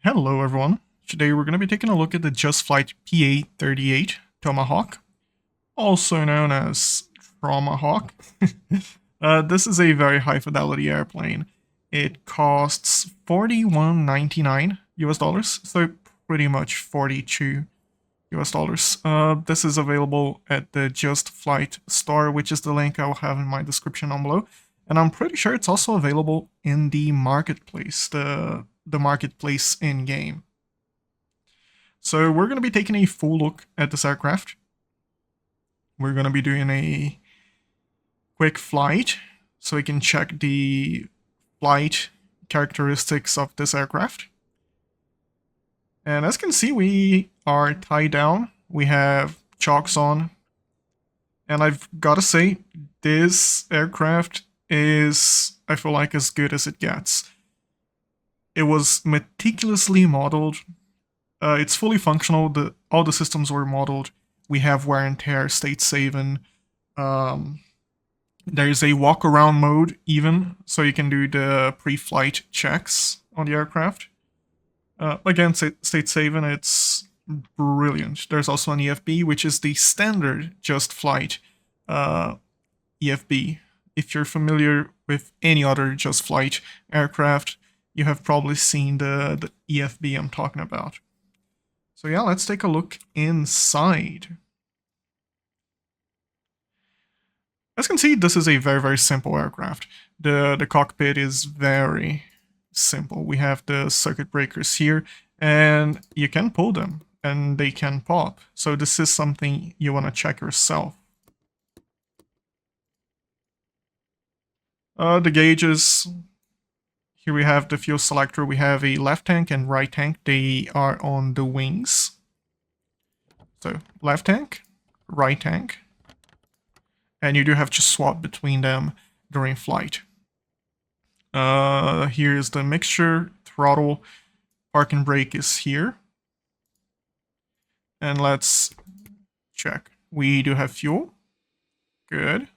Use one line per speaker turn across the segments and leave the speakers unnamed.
Hello everyone. Today we're going to be taking a look at the Just Flight PA-38 Tomahawk, also known as Tomahawk. This is a very high fidelity airplane. It costs $41.99 US dollars, so pretty much 42 US dollars. This is available at the Just Flight store, which is the link I will have in my description down below. And I'm pretty sure it's also available in the marketplace, the marketplace in-game. So we're going to be taking a full look at this aircraft. We're going to be doing a quick flight so we can check the flight characteristics of this aircraft. And as you can see, we are tied down. We have chocks on. And I've got to say, this aircraft is, I feel like, as good as it gets. It was meticulously modeled. It's fully functional. All the systems were modeled. We have wear and tear, state saving. There's a walk around mode even, so you can do the pre-flight checks on the aircraft. Again, state saving, it's brilliant. There's also an EFB, which is the standard Just Flight EFB. If you're familiar with any other Just Flight aircraft, you have probably seen the EFB I'm talking about. So yeah, let's take a look inside. As you can see, this is a very, very simple aircraft. The cockpit is very simple. We have the circuit breakers here, and you can pull them, and they can pop. So this is something you want to check yourself. The gauges. Here we have the fuel selector. We have a left tank and right tank. They are on the wings. So left tank, right tank. And you do have to swap between them during flight. Here's the mixture, throttle, park and brake is here. And let's check. We do have fuel. Good.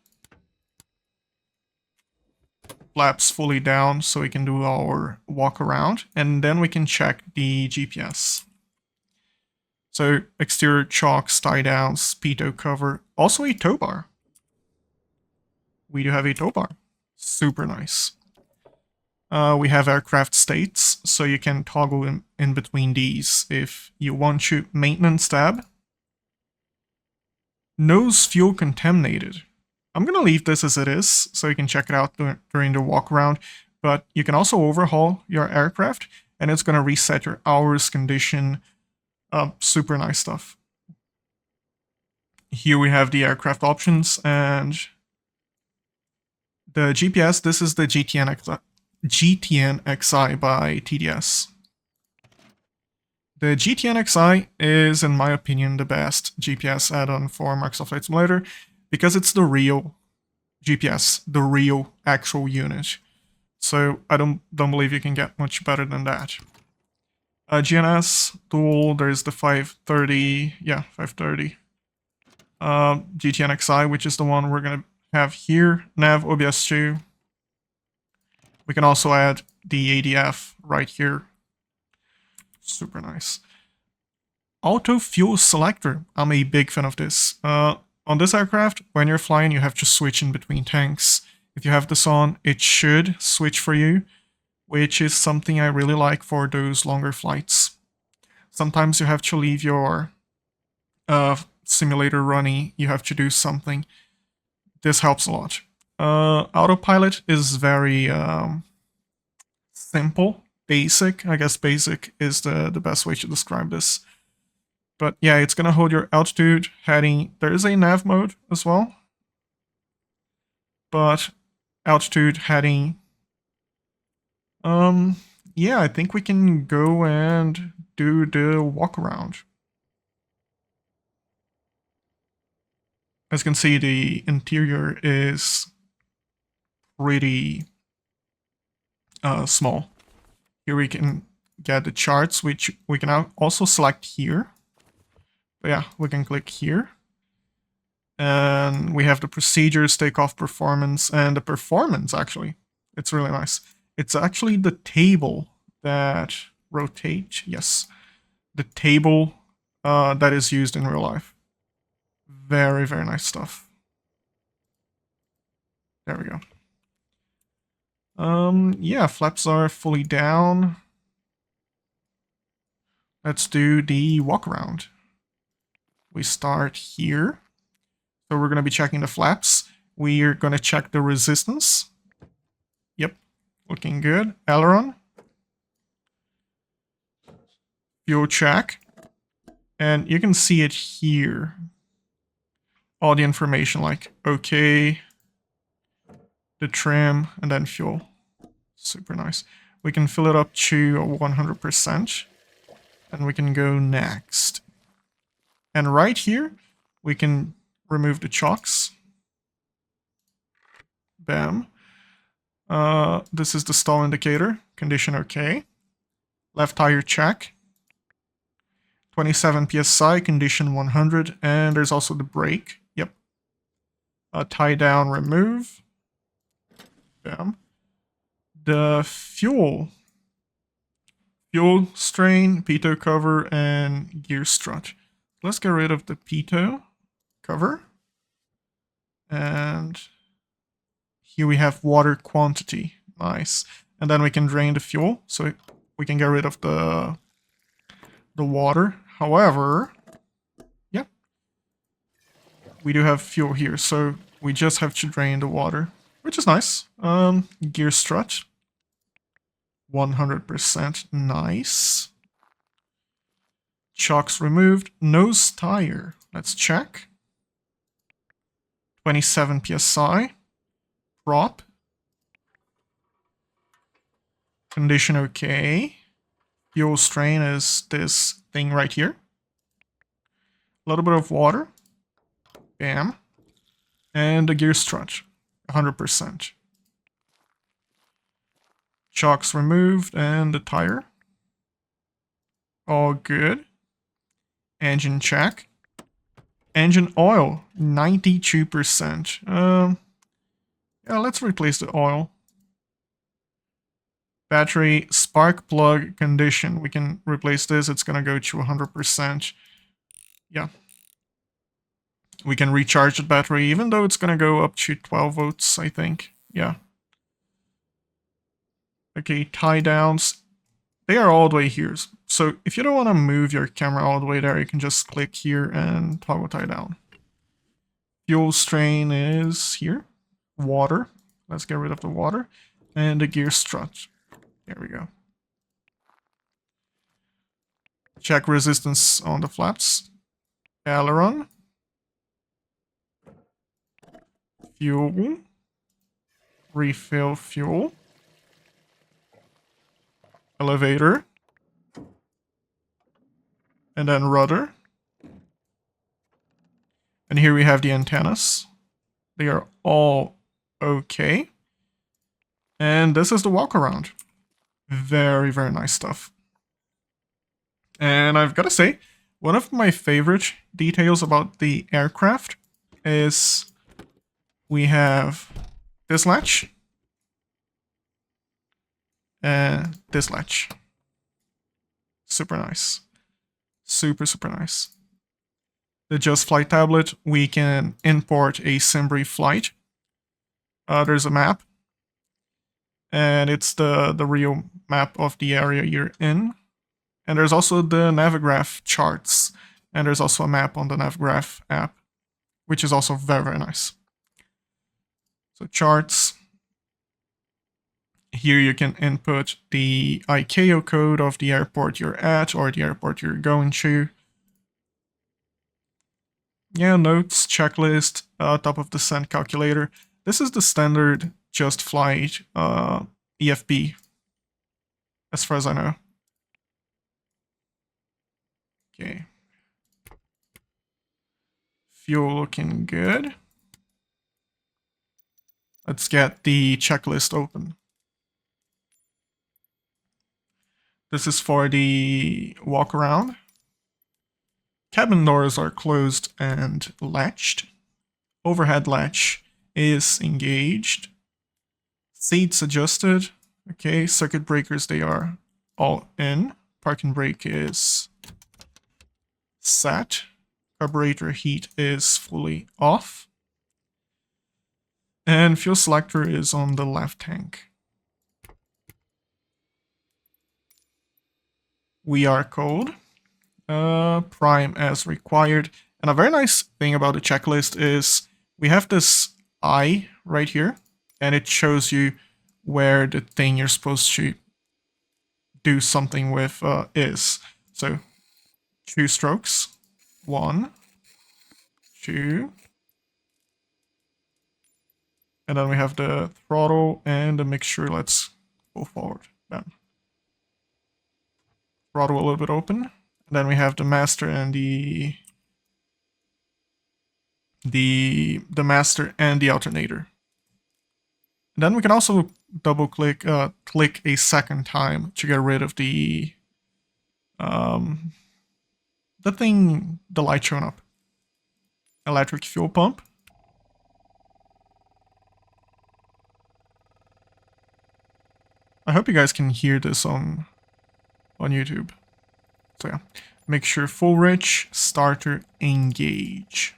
Flaps fully down so we can do our walk around, and then we can check the GPS. So exterior chocks, tie downs, speedo cover, also a tow bar. We do have a tow bar. Super nice. We have aircraft states, so you can toggle in between these if you want to. Maintenance tab. Nose fuel contaminated. I'm going to leave this as it is, so you can check it out during the walk around, but you can also overhaul your aircraft, and it's going to reset your hours, condition, super nice stuff. Here we have the aircraft options, and the GPS, this is the GTN-XI by TDS. The GTN-XI is, in my opinion, the best GPS add-on for Microsoft Flight Simulator, because it's the real GPS, the real actual unit. So I don't believe you can get much better than that. GNS, dual, there's the 530, yeah, 530. GTN-XI, which is the one we're going to have here. Nav, OBS2. We can also add the ADF right here. Super nice. Auto fuel selector. I'm a big fan of this. On this aircraft, when you're flying, you have to switch in between tanks. If you have this on, it should switch for you, which is something I really like for those longer flights. Sometimes you have to leave your simulator running, you have to do something. This helps a lot. Autopilot is very simple, basic. I guess basic is the best way to describe this. But yeah, it's going to hold your altitude, heading. There is a nav mode as well. But altitude, heading. Yeah, I think we can go and do the walk around. As you can see, the interior is pretty small. Here we can get the charts, which we can also select here. But yeah, we can click here. And we have the procedures, takeoff performance, and the performance, actually. It's really nice. It's actually the table that rotate, yes, the table that is used in real life. Very, very nice stuff. There we go. Yeah, flaps are fully down. Let's do the walk around. We start here. So we're going to be checking the flaps. We're going to check the resistance. Yep, looking good. Aileron. Fuel check. And you can see it here. All the information like okay, the trim, and then fuel. Super nice. We can fill it up to 100%. And we can go next. And right here, we can remove the chocks. Bam. This is the stall indicator. Condition okay. Left tire check. 27 psi, condition 100. And there's also the brake. Yep. Tie down, remove. Bam. The fuel strain, pitot cover, and gear strut. Let's get rid of the pitot cover. And here we have water quantity. Nice. And then we can drain the fuel, so we can get rid of the water. However, yeah, we do have fuel here, so we just have to drain the water, which is nice. Gear strut. 100% nice. Chocks removed. Nose tire. Let's check. 27 psi. Prop. Condition okay. Fuel strain is this thing right here. A little bit of water. Bam. And the gear strut. 100%. Chocks removed, and the tire. All good. Engine check. Engine oil, 92%. Yeah, let's replace the oil. Battery spark plug condition. We can replace this. It's going to go to 100%. Yeah. We can recharge the battery, even though it's going to go up to 12 volts, I think. Yeah. Okay, tie downs. They are all the way here. So if you don't want to move your camera all the way there, you can just click here and toggle tie down. Fuel strain is here. Water. Let's get rid of the water. And the gear strut. There we go. Check resistance on the flaps. Aileron. Fuel. Refill fuel. Elevator. And then rudder. And here we have the antennas. They are all okay. And this is the walk around. Very, very nice stuff. And I've got to say, one of my favorite details about the aircraft is we have this latch and this latch. Super nice. Super, super nice. The Just Flight tablet, we can import a SimBrief flight. There's a map. And it's the real map of the area you're in. And there's also the Navigraph charts. And there's also a map on the Navigraph app, which is also very, very nice. So charts. Here you can input the ICAO code of the airport you're at or the airport you're going to. Yeah, notes, checklist, top of descent calculator. This is the standard Just Flight EFB, as far as I know. Okay. Fuel looking good. Let's get the checklist open. This is for the walk around. Cabin doors are closed and latched. Overhead latch is engaged. Seats adjusted. Okay, circuit breakers, they are all in. parking brake is set. Carburetor heat is fully off. And fuel selector is on the left tank. We are cold. Prime as required. And a very nice thing about the checklist is we have this eye right here, and it shows you where the thing you're supposed to do something with is. So 2 strokes, 1, 2, and then we have the throttle and the mixture. Let's go forward. Then throttle a little bit open. And then we have the master and the master and the alternator. And then we can also double click a second time to get rid of the light showing up. Electric fuel pump. I hope you guys can hear this on YouTube. So yeah, make sure full rich, starter, engage.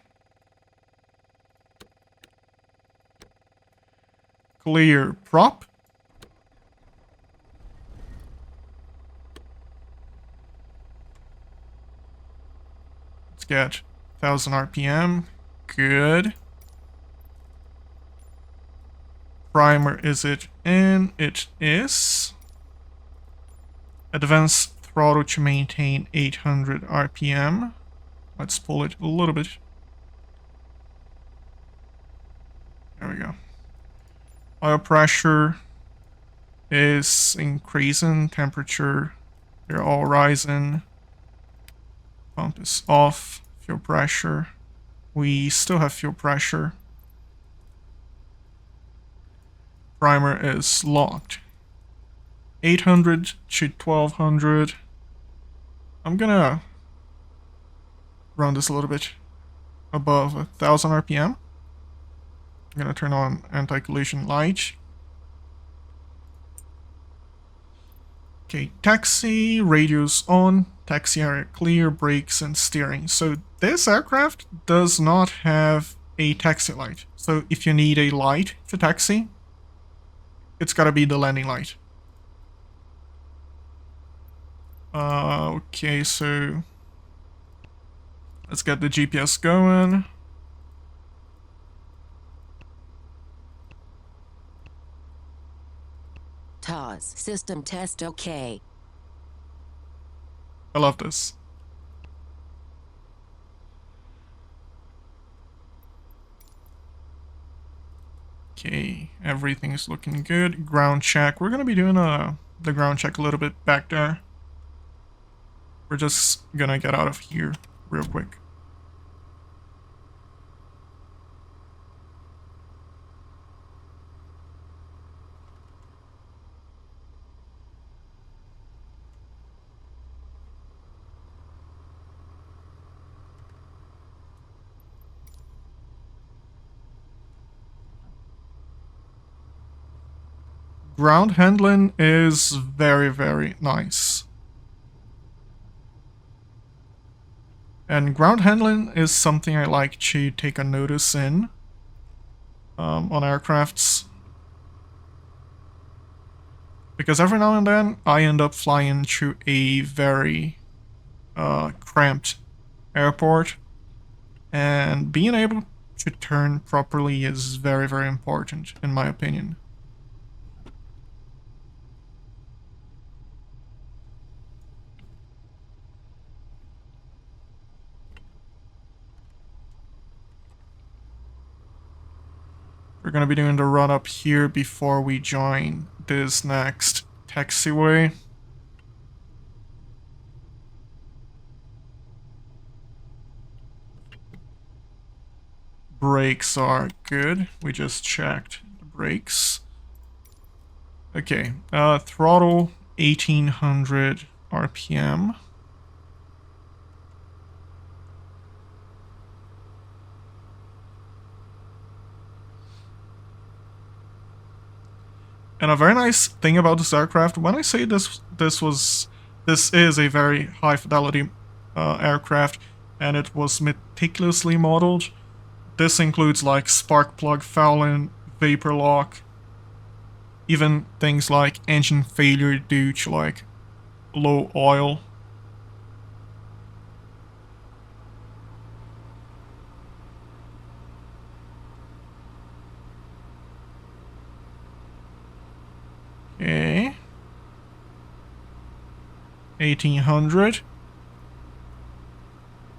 Clear prop. Let's get 1000 RPM. Good. Primer, is it in? It is. Advanced throttle to maintain 800 RPM. Let's pull it a little bit. There we go. Oil pressure is increasing. Temperature, they're all rising. Pump is off. Fuel pressure. We still have fuel pressure. Primer is locked. 800 to 1200. I'm gonna run this a little bit above 1000 RPM. I'm gonna turn on anti-collision light. Okay, taxi, radios on, taxi area clear, brakes and steering. So this aircraft does not have a taxi light. So if you need a light to taxi, it's gotta be the landing light. Okay, so let's get the GPS going.
TOS system test okay.
I love this. Okay, everything is looking good. Ground check. We're gonna be doing the ground check a little bit back there. We're just gonna get out of here real quick. Ground handling is very, very nice. And ground handling is something I like to take a notice in on aircrafts. Because every now and then I end up flying to a very cramped airport, and being able to turn properly is very, very important in my opinion. We're going to be doing the run up here before we join this next taxiway. Brakes are good. We just checked the brakes. Okay, throttle 1800 RPM. And a very nice thing about this aircraft, when I say this was This is a very high fidelity aircraft, and it was meticulously modeled. This includes like spark plug fouling, vapor lock, even things like engine failure due to like low oil. Okay. 1800.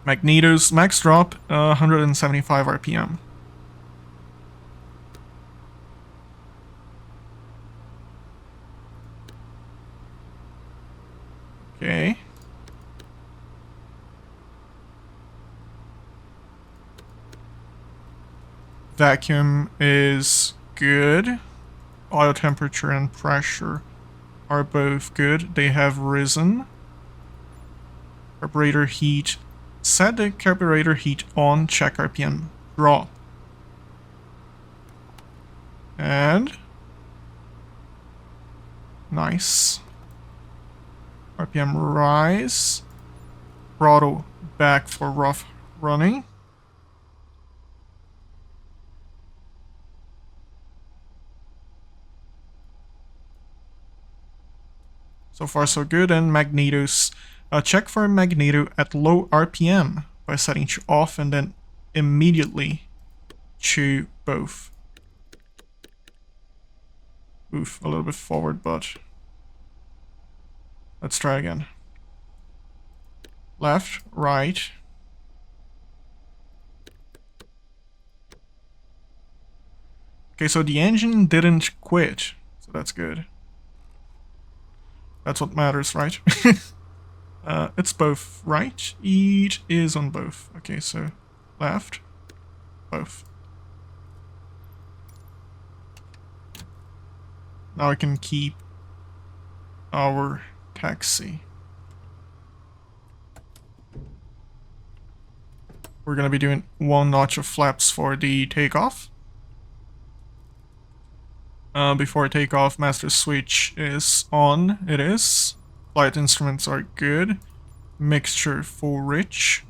Magneto's max drop, 175 RPM. Okay. Vacuum is good. Oil temperature and pressure are both good. They have risen. Carburetor heat. Set the carburetor heat on, check RPM drop. And nice. RPM rise. Throttle back for rough running. So far so good. And magnetos. Check for magneto at low RPM by setting to off and then immediately to both. Oof, a little bit forward, but let's try again. Left, right. Okay, so the engine didn't quit, so that's good. That's what matters, right? It's both, right? It is on both. Okay, so left, both. Now I can keep our taxi. We're gonna be doing 1 notch of flaps for the takeoff. Before takeoff, master switch is on. It is. Flight instruments are good. Mixture full rich.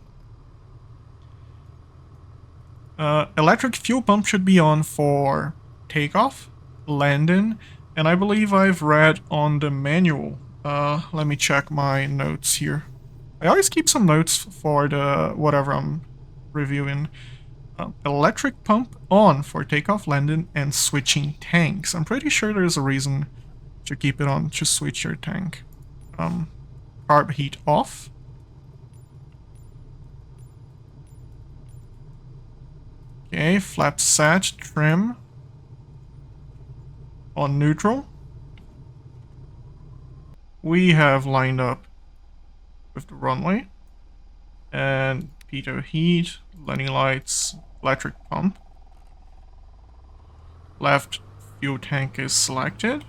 Electric fuel pump should be on for takeoff, landing, and I believe I've read on the manual. Let me check my notes here. I always keep some notes for the whatever I'm reviewing. Electric pump on for takeoff, landing, and switching tanks. I'm pretty sure there's a reason to keep it on to switch your tank. Carb heat off. Okay, flap set, trim. On neutral. We have lined up with the runway. And pitot heat, landing lights, electric pump. Left fuel tank is selected.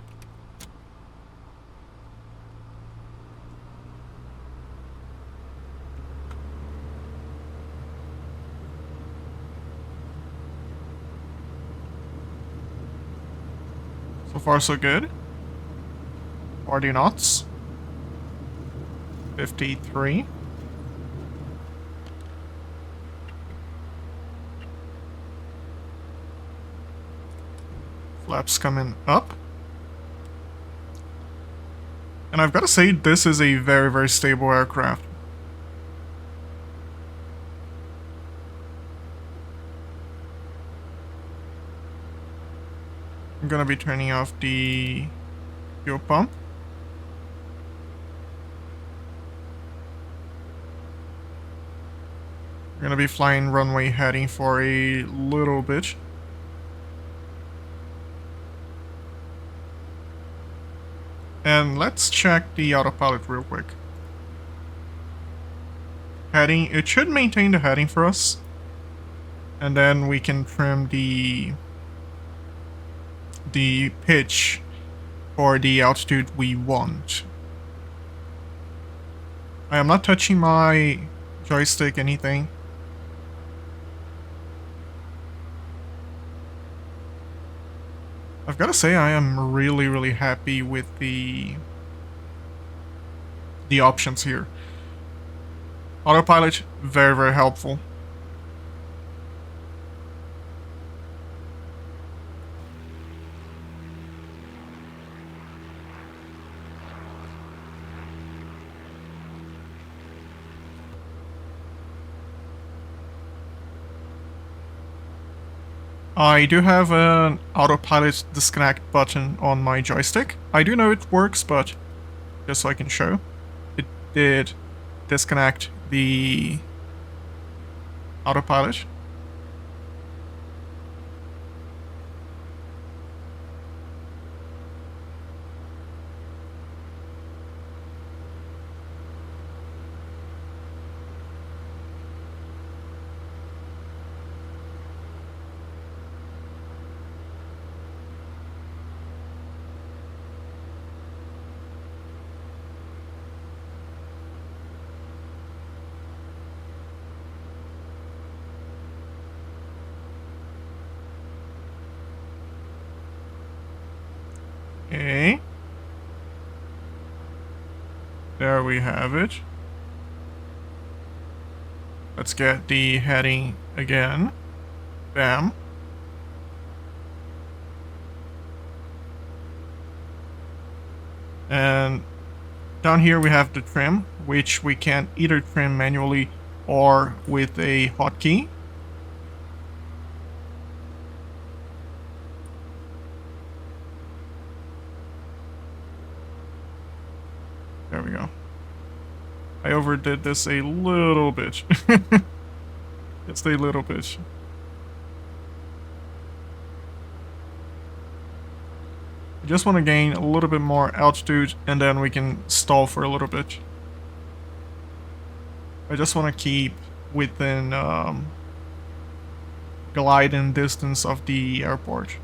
So far so good. 40 knots. 53. Flaps coming up. And I've got to say, this is a very, very stable aircraft. I'm gonna be turning off the fuel pump. We're gonna be flying runway heading for a little bit. And let's check the autopilot real quick. Heading, it should maintain the heading for us. And then we can trim the pitch for the altitude we want. I am not touching my joystick, anything. I've got to say I am really, really happy with the the options here. Autopilot, very, very helpful. I do have an autopilot disconnect button on my joystick. I do know it works, but just so I can show, it did disconnect the autopilot. Okay. There we have it. Let's get the heading again. Bam. And down here we have the trim, which we can either trim manually or with a hotkey. There we go. I overdid this a little bit. Just a little bit. I just want to gain a little bit more altitude and then we can stall for a little bit. I just want to keep within gliding distance of the airport.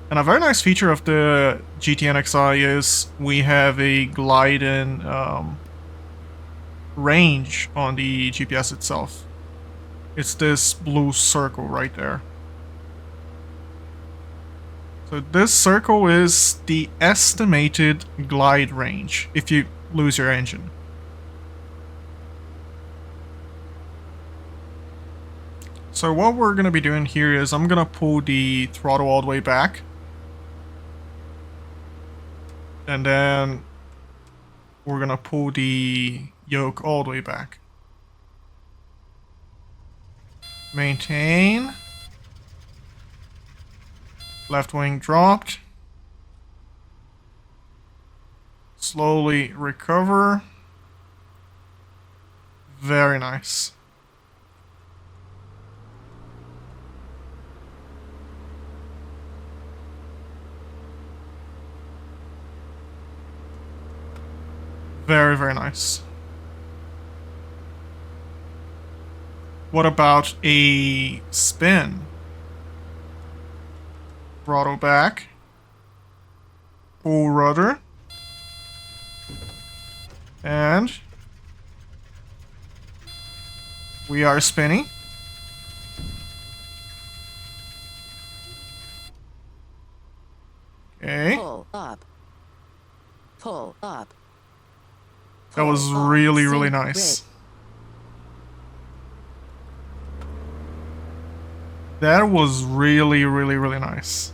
And a very nice feature of the GT-NXi is we have a gliding range on the GPS itself. It's this blue circle right there. So this circle is the estimated glide range if you lose your engine. So what we're going to be doing here is I'm going to pull the throttle all the way back. And then we're going to pull the yoke all the way back. Maintain. Left wing dropped. Slowly recover. Very nice. Very, very nice. What about a spin? Throttle back. Pull rudder. And we are spinning. Okay.
Pull up. Pull up.
That was
Pull up.
really, really
Sync
nice.
rig.
That was really, really, really nice.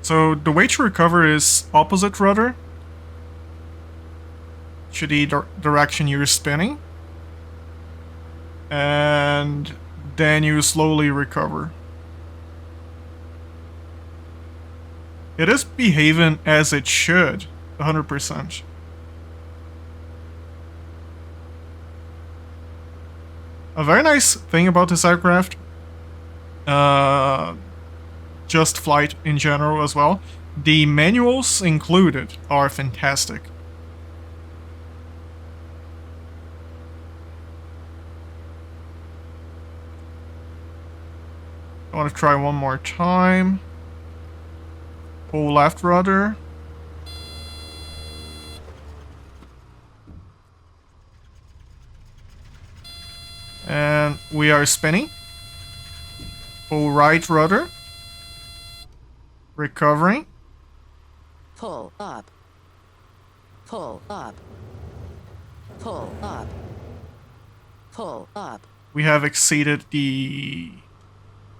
So the way to recover is opposite rudder to the direction you're spinning. And then you slowly recover. It is behaving as it should, 100%. A very nice thing about this aircraft, just flight in general as well, the manuals included are fantastic. I want to try one more time. Pull left rudder. And we are spinning. Pull right rudder. Recovering.
Pull up. Pull up. Pull up. Pull up.
We have exceeded the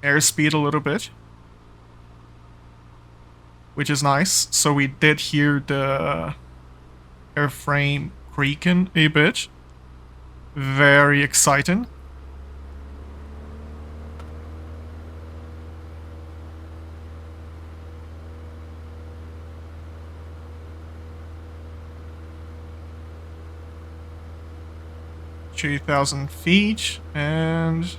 airspeed a little bit, which is nice. So we did hear the airframe creaking a bit. Very exciting. $2,000 feet, and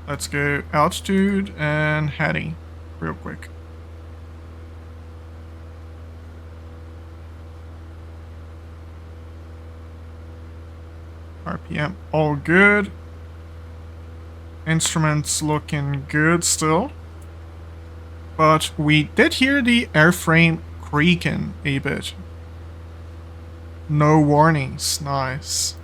let's go altitude and heading real quick. RPM all good. Instruments looking good still. But we did hear the airframe creaking a bit. No warnings, nice.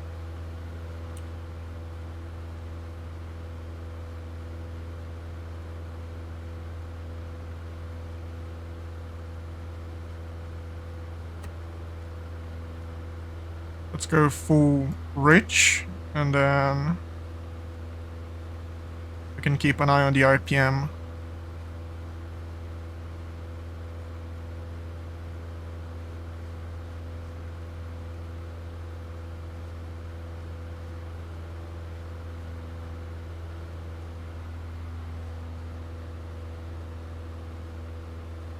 Let's go full rich, and then we can keep an eye on the RPM.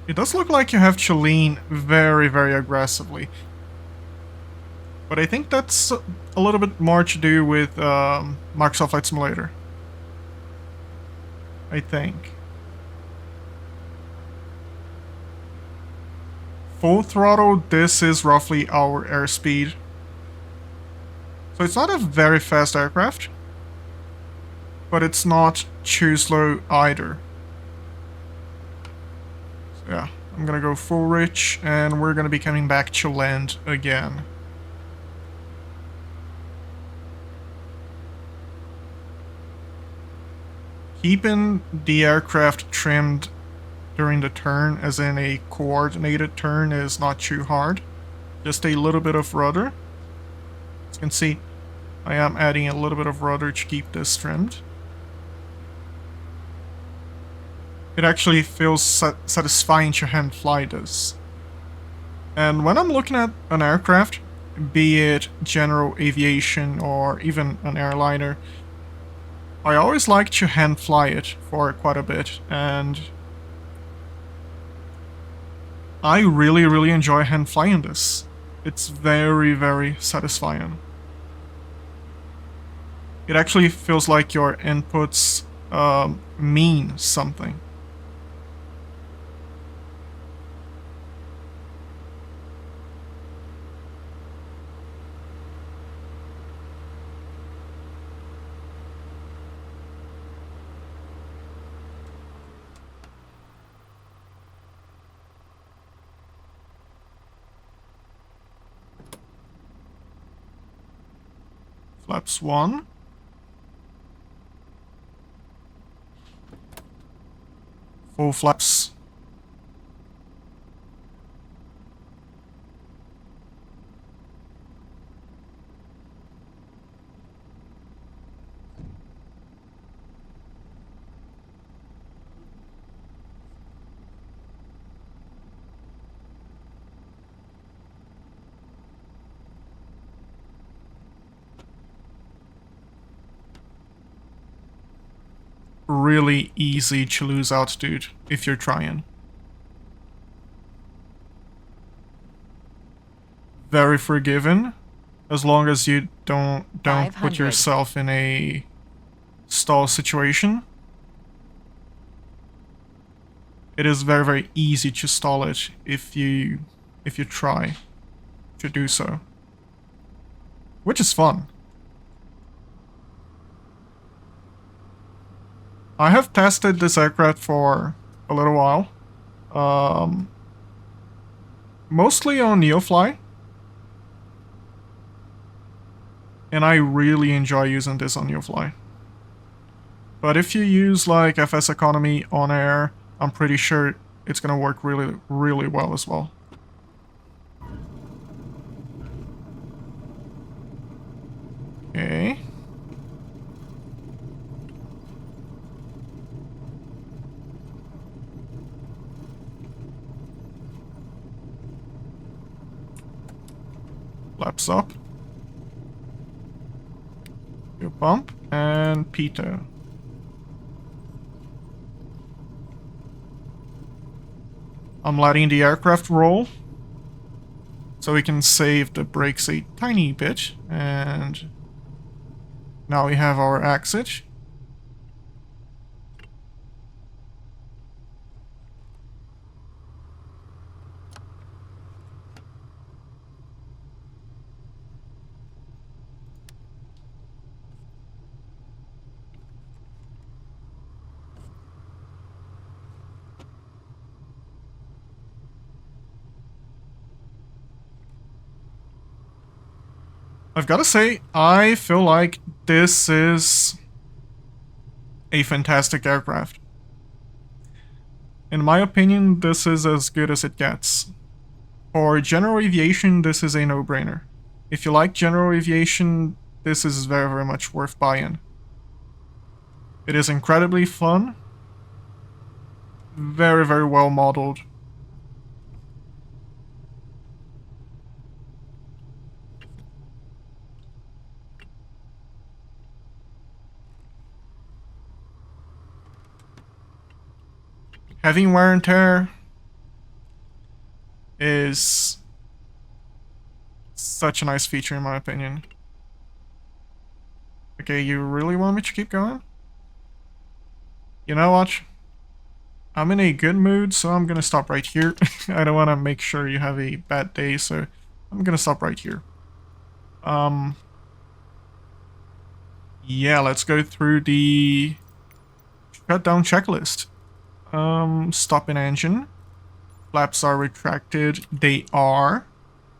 It does look like you have to lean very, very aggressively. But I think that's a little bit more to do with Microsoft Flight Simulator. I think. Full throttle, this is roughly our airspeed. So it's not a very fast aircraft, but it's not too slow either. So yeah, I'm gonna go full rich, and we're gonna be coming back to land again. Keeping the aircraft trimmed during the turn, as in a coordinated turn, is not too hard. Just a little bit of rudder. As you can see, I am adding a little bit of rudder to keep this trimmed. It actually feels satisfying to hand fly this. And when I'm looking at an aircraft, be it general aviation or even an airliner, I always like to hand fly it for quite a bit, and I really, really enjoy hand flying this. It's very, very satisfying. It actually feels like your inputs mean something. Flaps 1. Full flaps. Really easy to lose altitude if you're trying. Very forgiving, as long as you don't put
500.
yourself in a stall situation. It is very, very easy to stall it if you try to do so, which is fun. I have tested this aircraft for a little while, mostly on NeoFly, and I really enjoy using this on NeoFly. But if you use like FS Economy on air, I'm pretty sure it's gonna work really, really well as well. Okay. Flaps up. Fuel pump and pitot. I'm letting the aircraft roll so we can save the brakes a tiny bit. And now we have our exit. I've got to say, I feel like this is a fantastic aircraft. In my opinion, this is as good as it gets. For general aviation, this is a no-brainer. If you like general aviation, this is very, very much worth buying. It is incredibly fun. Very, very well modeled. Having wear and tear is such a nice feature in my opinion. Okay, you really want me to keep going? You know what? I'm in a good mood, so I'm gonna stop right here. I don't want to make sure you have a bad day, so I'm gonna stop right here. Yeah, let's go through the shutdown checklist. Stop an engine. Flaps are retracted. They are.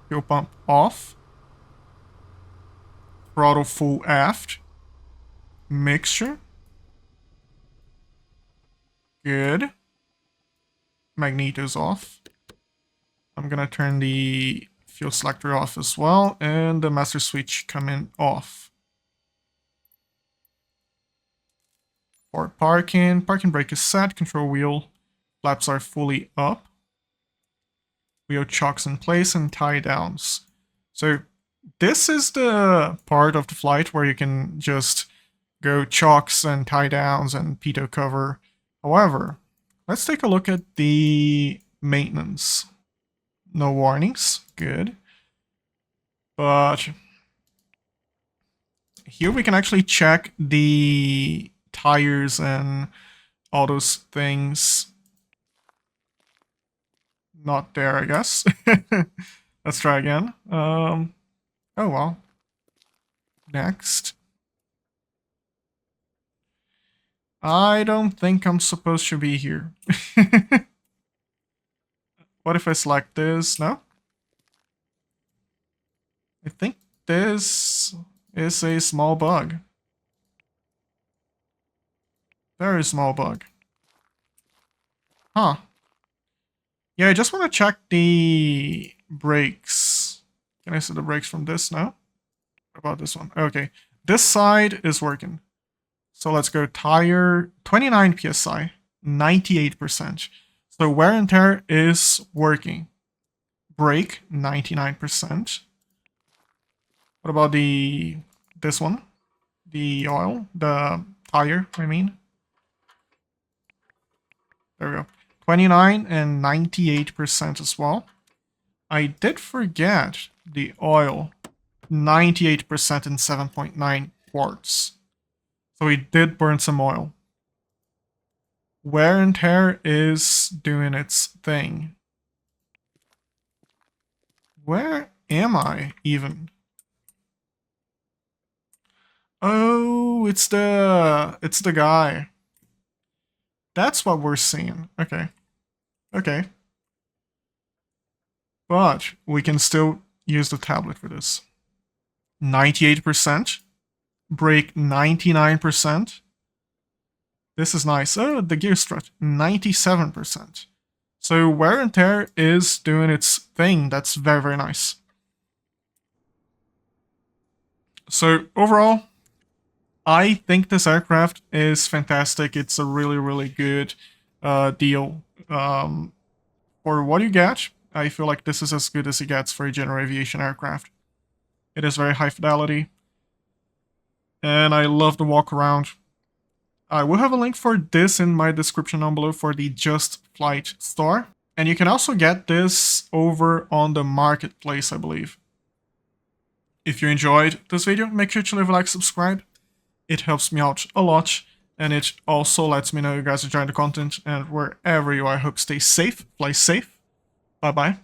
Fuel pump off. Throttle full aft. Mixture. Good. Magneto's off. I'm gonna turn the fuel selector off as well, and the master switch coming off. For parking brake is set, control wheel flaps are fully up. Wheel chocks in place and tie downs. So this is the part of the flight where you can just go chocks and tie downs and pitot cover. However, let's take a look at the maintenance. No warnings, good. But here we can actually check the tires and all those things. Not there, I guess. Let's try again. Oh well. Next. I don't think I'm supposed to be here. What if I select this? No? I think this is a small bug. Very small bug. Huh. Yeah, I just want to check the brakes. Can I see the brakes from this now? What about this one? Okay. This side is working. So let's go tire 29 psi, 98%. So wear and tear is working. Brake 99%. What about this one? The oil, the tire, I mean. There we go. 29 and 98% as well. I did forget the oil. 98% and 7.9 quarts. So we did burn some oil. Wear and tear is doing its thing. Where am I even? Oh, it's the guy. That's what we're seeing. Okay. Okay. But we can still use the tablet for this. 98%. Brake 99%. This is nice. Oh, the gear strut 97%. So wear and tear is doing its thing. That's very, very nice. So overall, I think this aircraft is fantastic. It's a really, really good deal. For what you get, I feel like this is as good as it gets for a general aviation aircraft. It is very high fidelity. And I love the walk around. I will have a link for this in my description down below for the Just Flight store. And you can also get this over on the marketplace, I believe. If you enjoyed this video, make sure to leave a like, subscribe. It helps me out a lot. And it also lets me know you guys enjoy the content. And wherever you are, I hope stay safe, fly safe. Bye-bye.